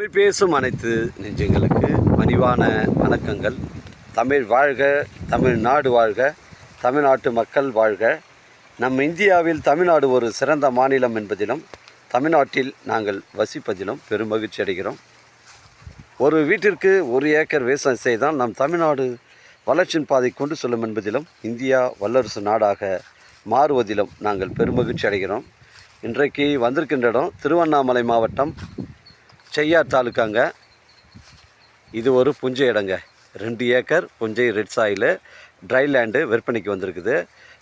தமிழ் பேசும் அனைத்து நெஞ்சங்களுக்கு பணிவான வணக்கங்கள். தமிழ் வாழ்க, தமிழ்நாடு வாழ்க, தமிழ்நாட்டு மக்கள் வாழ்க. நம் இந்தியாவில் தமிழ்நாடு ஒரு சிறந்த மாநிலம் என்பதிலும் தமிழ்நாட்டில் நாங்கள் வசிப்பதிலும் பெரும் மகிழ்ச்சி அடைகிறோம். ஒரு வீட்டிற்கு 1 ஏக்கர் விவசாயம் செய்தால் நம் தமிழ்நாடு வளர்ச்சியின் பாதை கொண்டு செல்லும் என்பதிலும் இந்தியா வல்லரசு நாடாக மாறுவதிலும் நாங்கள் பெருமகிழ்ச்சி அடைகிறோம். இன்றைக்கு வந்திருக்கின்ற இடம் திருவண்ணாமலை மாவட்டம் செய்யார் தாலுக்காங்க. இது ஒரு புஞ்சை இடங்க. 2 ஏக்கர் புஞ்சை ரெட் சாயில் ட்ரை லேண்டு விற்பனைக்கு வந்திருக்குது.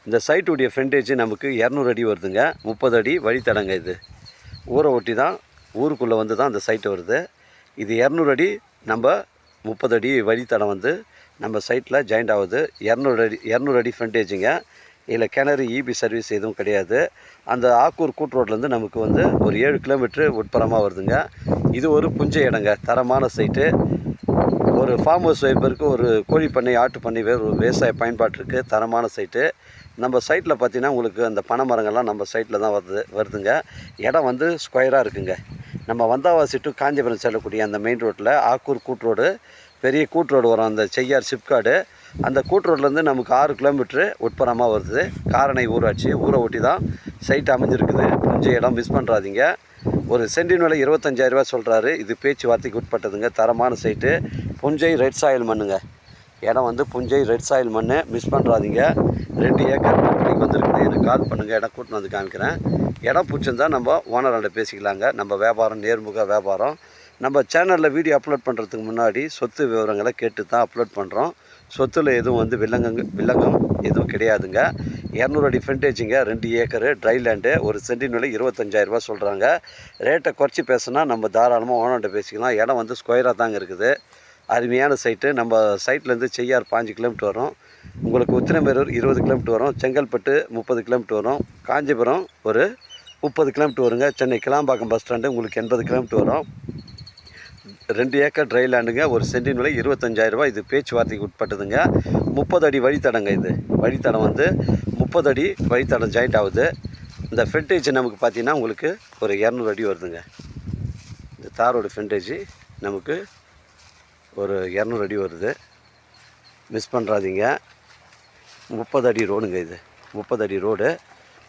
இந்த சைட்டுடைய ஃப்ரண்டேஜ் நமக்கு 200 அடி வருதுங்க. 30 அடி வழித்தடங்க. இது ஊரை ஒட்டி தான், ஊருக்குள்ளே வந்து தான் இந்த சைட்டு வருது. இது 200 அடி, நம்ம 30 அடி வழித்தடம் வந்து நம்ம சைட்டில் ஜாயிண்ட் ஆகுது. 200 அடி ஃப்ரண்டேஜுங்க. இதில் கிணறு இபி சர்வீஸ் எதுவும் கிடையாது. அந்த ஆக்கூர் கூட்ரோட்லேருந்து நமக்கு வந்து ஒரு 7 கிலோமீட்டர் உட்புறமாக வருதுங்க. இது ஒரு புஞ்சை இடங்க, தரமான சைட்டு. ஒரு ஃபார்ம் ஹவுஸ் வைப்பருக்கு, ஒரு கோழி பண்ணை, ஆட்டு பண்ணை, விவசாய பயன்பாட்டிற்கு தரமான சைட்டு. நம்ம சைட்டில் பார்த்திங்கன்னா உங்களுக்கு அந்த பனை மரங்கள்லாம் நம்ம சைட்டில் தான் வருதுங்க. இடம் வந்து ஸ்கொயராக இருக்குங்க. நம்ம வந்தாவாசி டு காஞ்சிபுரம் செல்லக்கூடிய அந்த மெயின் ரோட்டில் ஆக்கூர் கூட்ரோடு, பெரிய கூட்ரோடு வரும். அந்த செய்யார் சிப்காடு, அந்த கூட்ரோட்லேருந்து நமக்கு 6 கிலோமீட்ரு உட்புறமாக வருது. காரணை ஊராட்சி, ஊரை ஒட்டி தான் சைட் அமைஞ்சிருக்குது. புஞ்சை இடம் மிஸ் பண்ணுறாதீங்க. ஒரு சென்டின் விலை 25,000 ரூபா சொல்கிறாரு. இது பேச்சுவார்த்தைக்கு உட்பட்டதுங்க. தரமான சைட்டு. புஞ்சை ரெட் சாயில் மண்ணுங்க. இடம் வந்து புஞ்சை ரெட் சாயில் மண், மிஸ் பண்ணுறாதீங்க. 2 ஏக்கர் விற்பனைக்கு வந்துருக்குது. எனக்கு கால் பண்ணுங்கள், இடம் கூட்டின்னு வந்து காமிக்கிறேன். இடம் பிடிச்சிருந்தா நம்ம ஓனராண்ட பேசிக்கலாங்க. நம்ம வியாபாரம் நேர்முக வியாபாரம். நம்ம சேனலில் வீடியோ அப்லோட் பண்ணுறதுக்கு முன்னாடி சொத்து விவரங்களை கேட்டு தான் அப்லோட் பண்ணுறோம். சொத்தில் எதுவும் வந்து வில்லங்கம் எதுவும் கிடையாதுங்க. 200 அடி ஃப்ரண்டேஜுங்க. 2 ஏக்கரு ட்ரை லேண்டு. ஒரு சென்டின் விலை 25,000 ரூபா சொல்கிறாங்க. ரேட்டை குறைச்சி பேசுனா நம்ம தாராளமாக ஓனர்கிட்ட பேசிக்கலாம். இடம் வந்து ஸ்கொயராக தாங்க இருக்குது. அருமையான சைட்டு. நம்ம சைட்லேருந்து செய்யார் 5 கிலோமீட்டர் வரும். உங்களுக்கு உத்திரமேரூர் 20 கிலோமீட்டர் வரும். செங்கல்பட்டு 30 கிலோமீட்டர் வரும். காஞ்சிபுரம் ஒரு 30 கிலோமீட்டர் வருங்க. சென்னை கிளாம்பாக்கம் பஸ் ஸ்டாண்டு உங்களுக்கு 80 கிலோமீட்டர் வரும். 2 ஏக்கர் ட்ரை லேண்டுங்க. ஒரு சென்டின் விலை 25,000 ரூபா. இது பேச்சுவார்த்தைக்கு உட்பட்டதுங்க. 30 அடி வழித்தடங்க. இது வழித்தடம் வந்து 30 அடி வழித்தடம் ஜாயிண்ட் ஆகுது. இந்த ஃப்ரண்டேஜ் நமக்கு பார்த்திங்கன்னா உங்களுக்கு ஒரு 200 அடி வருதுங்க. இந்த தாரோட ஃப்ரண்டேஜ் நமக்கு ஒரு 200 அடி வருது. மிஸ் பண்ணுறாதீங்க. 30 அடி ரோடுங்க. இது 30 அடி ரோடு.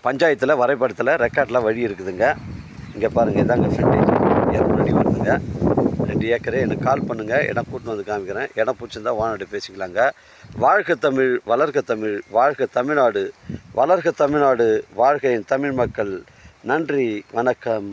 பஞ்சாயத்தில் வரைபடத்தில் ரெக்கார்டில் வழி இருக்குதுங்க. இங்கே பாருங்கள், இதாங்க ஃப்ரண்டேஜ். 200 அடி வருதுங்க. 2 ஏக்கரு. எனக்கு கால் பண்ணுங்கள், இடம் கூட்டின்னு வந்து காமிக்கிறேன். இடம் பிடிச்சிருந்தா ஓனர்கிட்ட பேசிக்கலாங்க. வாழ்க தமிழ், வளர்க தமிழ், வாழ்க தமிழ்நாடு, வளர்க தமிழ்நாடு, வாழ்க என் தமிழ் மக்கள். நன்றி, வணக்கம்.